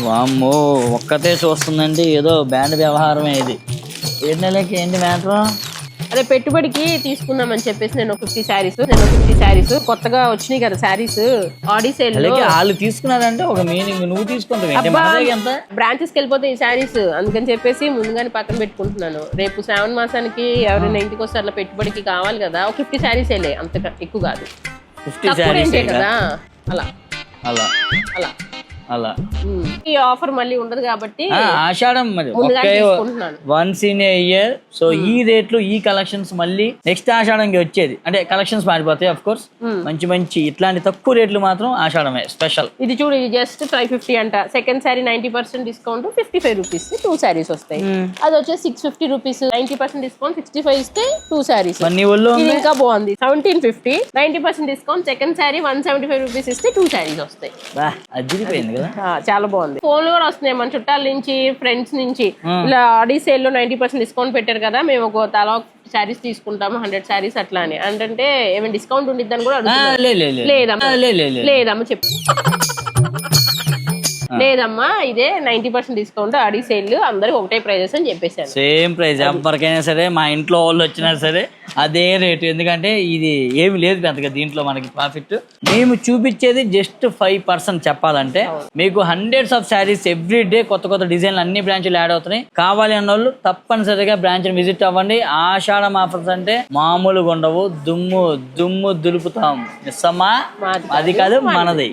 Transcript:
వామ్మో ఒక్కతే చూస్తుందంటే ఏదో బ్యాండ్ వ్యవహారమే ఇది. 7 నెలలకి ఏంటి మ్యాటర్? అదే పెట్టుబడికి తీసుకుందామని చెప్పేసి నేను 50 శారీస్ కొత్తగా వచ్చినాయి కదా శారీస్ ఆడి సేల్ లో. వాళ్ళు తీసుకున్నారంటే ఒక మీనింగ్, నువ్వు తీసుకుంటావు ఎంత బ్రాంచెస్ కి వెళ్ళిపోతే ఈ శారీస్, అందుకని చెప్పేసి ముందుగానే పక్కన పెట్టుకుంటున్నాను. రేపు శ్రావణ మాసానికి ఎవరైనా ఇంటికి వస్తే అట్లా పెట్టుబడికి కావాలి కదా, ఒక 50 శారీస్ వెళ్ళే, అంత ఎక్కువ కాదు, 50 శారీస్ కదా. అలా అలా అలా అలా ఈ ఆఫర్ మళ్ళీ ఉండదు కాబట్టి ఆషాఢం మరి once in a year. So ఈ రేట్లు ఈ కలెక్షన్స్ మళ్ళీ నెక్స్ట్ ఆషాఢంకి వచ్చేది, అంటే కలెక్షన్స్ మారిపోతాయి ఆఫ్ కోర్స్. మంచి మంచి ఇట్లాంటి తక్కువ రేట్లు మాత్రం ఆషాఢమే స్పెషల్. ఇది చూడు, ఇది జస్ట్ 550 అంట. Second sari 90% discount 55 rupees 2 saris వస్తాయి. అది వచ్చేసి 650 రూపీస్ 90% డిస్కౌంట్ 65 ఇస్తే 2 శారీస్. ఇది ఇంకా బాగుంది 1750 90% డిస్కౌంట్ సెకండ్ శారీ 175 రూపీస్ ఇస్తే 2 శారీస్ వస్తాయి. అదిరిపోయింది కదా, చాలా బాగుంది. ఫోన్లు కూడా వస్తున్నాయి మన చుట్టాల నుంచి, ఫ్రెండ్స్ నుంచి. ఇలా ఆడి సేల్ లో 90% డిస్కౌంట్ పెట్టారు కదా, మేము ఒక తలా శారీస్ తీసుకుంటాము 100 శారీస్ అట్లా అని. అంటే ఏమైనా డిస్కౌంట్ ఉండిద్దని కూడా అడుగుతున్నారు. లేదమ్మా చెప్పు, లేదమ్మా ఇదే 90% డిస్కౌంట్ ఆడి సేల్, అందరికి ఒకటే ప్రైజెస్ అని చెప్పేసాను. సేమ్ ప్రైస్ ఎవరికైనా సరే, మా ఇంట్లో వాళ్ళు వచ్చినా సరే అదే రేటు. ఎందుకంటే ఇది ఏమి లేదు పెద్దగా దీంట్లో మనకి ప్రాఫిట్. మేము చూపించేది జస్ట్ 5% చెప్పాలంటే. మీకు hundreds of saris every day కొత్త కొత్త డిజైన్లు అన్ని బ్రాంచ్లు యాడ్ అవుతున్నాయి. కావాలి అన్న వాళ్ళు తప్పనిసరిగా బ్రాంచ్ విజిట్ అవ్వండి. ఆషాఢం ఆఫర్స్ అంటే మామూలుగా ఉండవు, దుమ్ము దులుపుతాం. మిస్సమ్మా అది కాదు మనది.